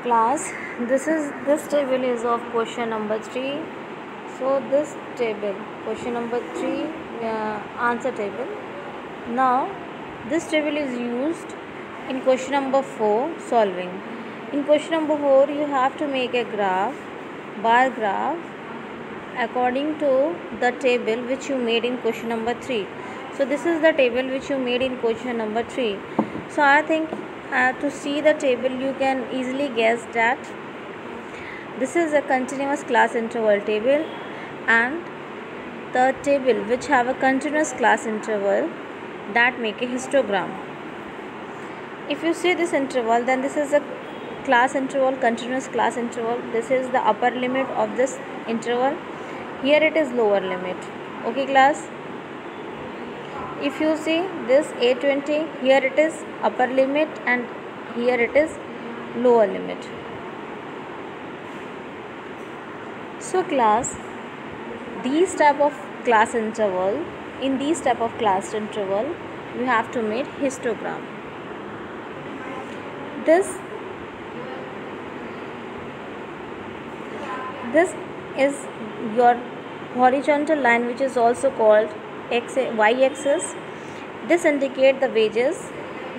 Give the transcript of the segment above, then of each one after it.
Class, this table is of question number 3. So this table, question number 3, answer table. Now this table is used in question number 4, solving. In question number 4 you have to make a graph, bar graph, according to the table which you made in question number 3. So this is the table which you made in question number 3. So I think to see the table you can easily guess that this is a continuous class interval table, and the table which have a continuous class interval that make a histogram. If you see this interval, then this is a class interval, continuous class interval. This is the upper limit of this interval. Here it is lower limit. Okay class, if you see this A20, here it is upper limit and here it is lower limit. So class, these type of class interval, in these type of class interval you have to make histogram. This is your horizontal line, which is also called y-axis. This indicate the wages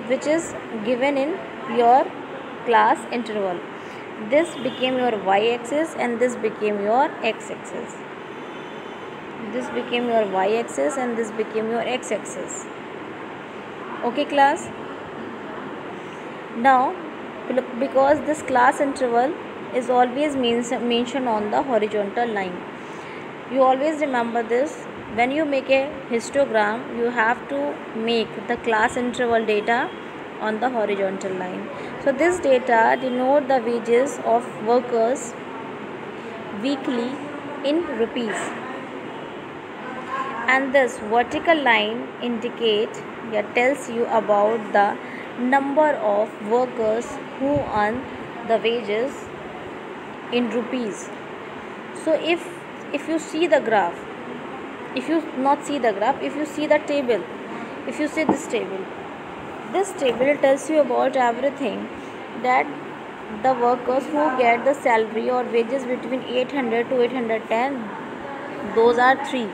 which is given in your class interval. This became your y-axis and this became your x-axis. This became your y-axis and this became your x-axis. Okay class. Now because this class interval is always mentioned on the horizontal line, you always remember this. When you make a histogram, you have to make the class interval data on the horizontal line. So this data denote the wages of workers weekly in rupees, and this vertical line tells you about the number of workers who earn the wages in rupees. So if you see the graph, if you not see the graph, if you see the table, if you see this table tells you about everything, that the workers who get the salary or wages between 800 to 810, those are 3.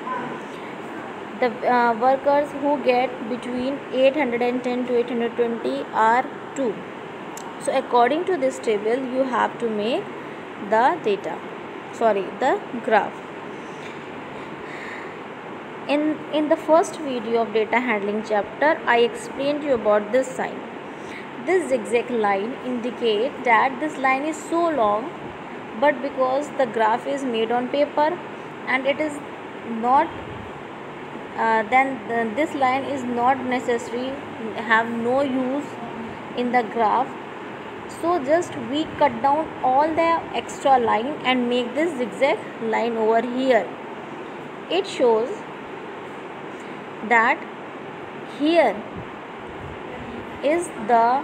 The workers who get between 810 to 820 are 2. So according to this table you have to make the graph. In the first video of data handling chapter, I explained you about this sign. This zigzag line indicates that this line is so long, but because the graph is made on paper and it is not this line is not necessary, have no use in the graph. So just we cut down all the extra line and make this zigzag line over here. It shows that here is the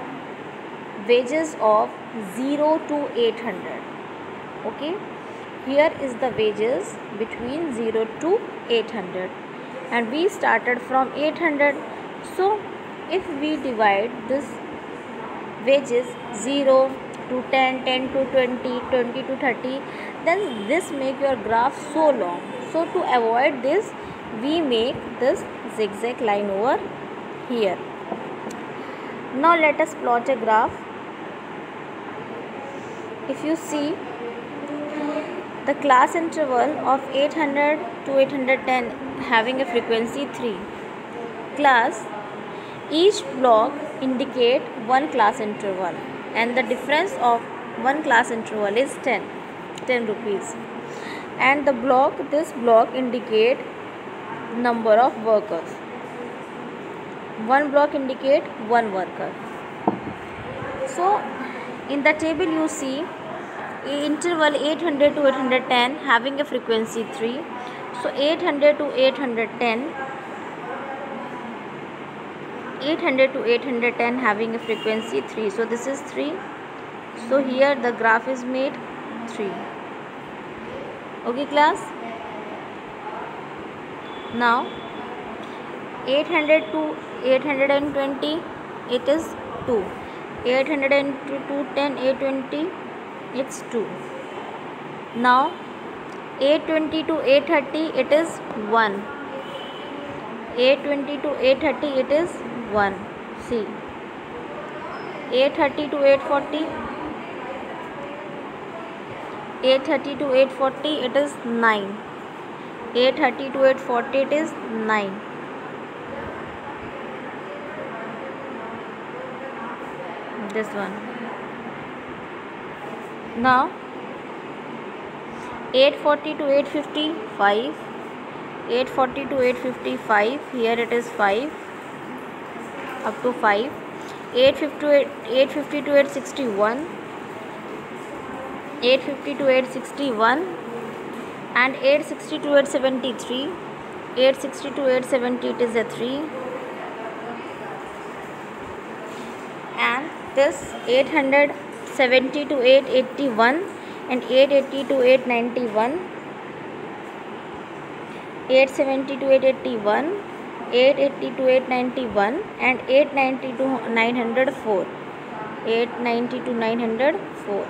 wages of 0 to 800. Okay, here is the wages between 0 to 800 and we started from 800. So if we divide this wages 0 to 10, 10 to 20, 20 to 30, then this make your graph so long. So to avoid this, we make this zigzag line over here. Now let us plot a graph. If you see the class interval of 800 to 810 having a frequency 3. Class, each block indicate one class interval and the difference of one class interval is 10 rupees, and this block indicate number of workers. One block indicate one worker. So in the table you see interval 800 to 810 having a frequency 3. So 800 to 810 having a frequency 3. So this is 3. So here the graph is made 3. Okay class. Now 800 to 820, it is 2. 800 to 10, 820, it's 2. Now 820 to 830, it is 1. 820 to 830, it is 1. See, 830 to 840, 830 to 840, it is 9. 830 to 840, it is 9. This one. Now 840 to 850, 5. 840 to 855, here it is 5, up to 5. 850 to 861, 850 to 861, and 860 to 873, 860 to 870, it is a 3, and this 870 to 881, and 880 to 891, 870 to 881, 880 to 891, and 890 to 904, 890 to 904.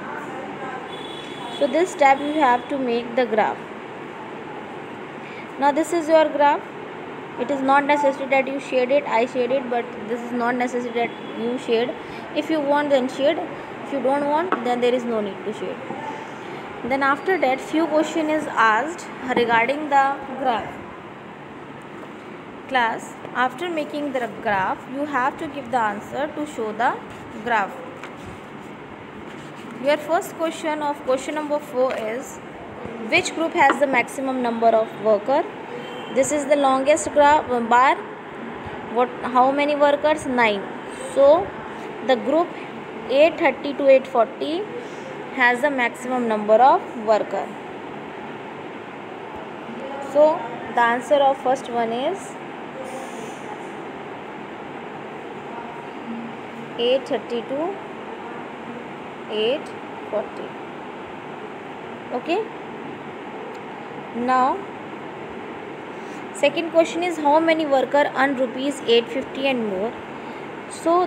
So this step you have to make the graph. Now this is your graph. It is not necessary that you shade it. I shade it, but this is not necessary that you shade. If you want, then shade. If you don't want, then there is no need to shade. Then after that, few question is asked regarding the graph. Class, after making the graph, you have to give the answer to show the graph. Your first question of question number 4 is, which group has the maximum number of worker? This is the longest bar. How many workers? 9. So the group 830 to 840 has the maximum number of worker. So the answer of first one is 830 to 840. Okay. Now second question is, how many worker earn rupees 850 and more? So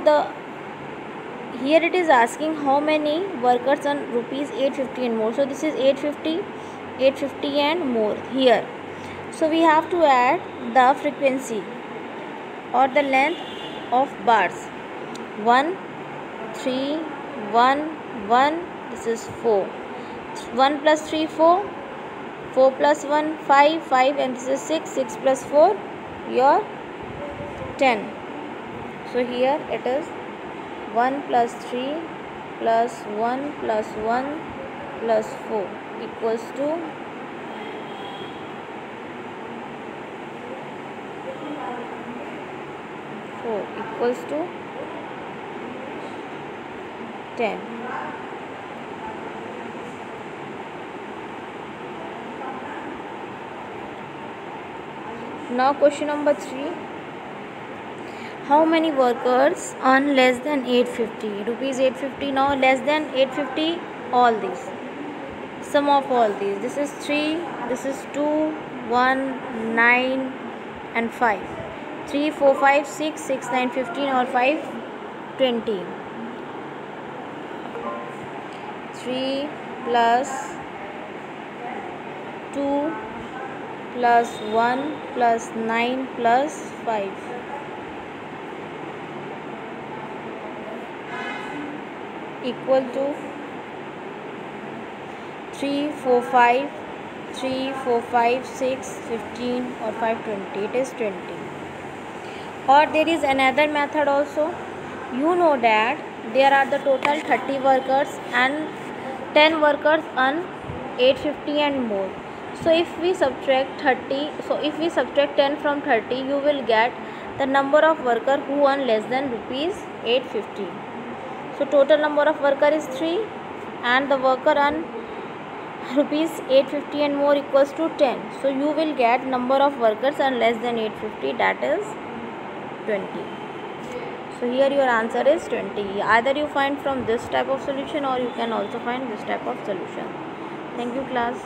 here it is asking how many workers earn rupees 850 and more. So this is 850 and more here. So we have to add the frequency or the length of bars. 1, 3, 1, 1. This is 4. 1 plus 3, 4. 4 plus 1, 5, 5, and this is 6. 6 plus 4, your 10. So here it is 1 plus 3 plus 1 plus 1 plus 4 equals to 4 equals to 10. Now question number 3. How many workers earn less than 850? Rupees 850. Now less than 850, all these. Sum of all these. This is 3, this is 2, 1, 9 and 5. 3, 4, 5, 6, 6, 9, 15 or 5, 20. 3 plus 2 plus 1 plus 9 plus 5 equal to 3, 4, 5, 3, 4, 5, 6, 15 or 5, 20. It is 20. Or there is another method also. You know that there are the total 30 workers and 10 workers earn 850 and more. So if we subtract 10 from 30, you will get the number of workers who earn less than rupees 850. So total number of worker is 3 and the worker earn rupees 850 and more equals to 10. So you will get number of workers earn less than 850, that is 20. So here your answer is 20. Either you find from this type of solution or you can also find this type of solution. Thank you class.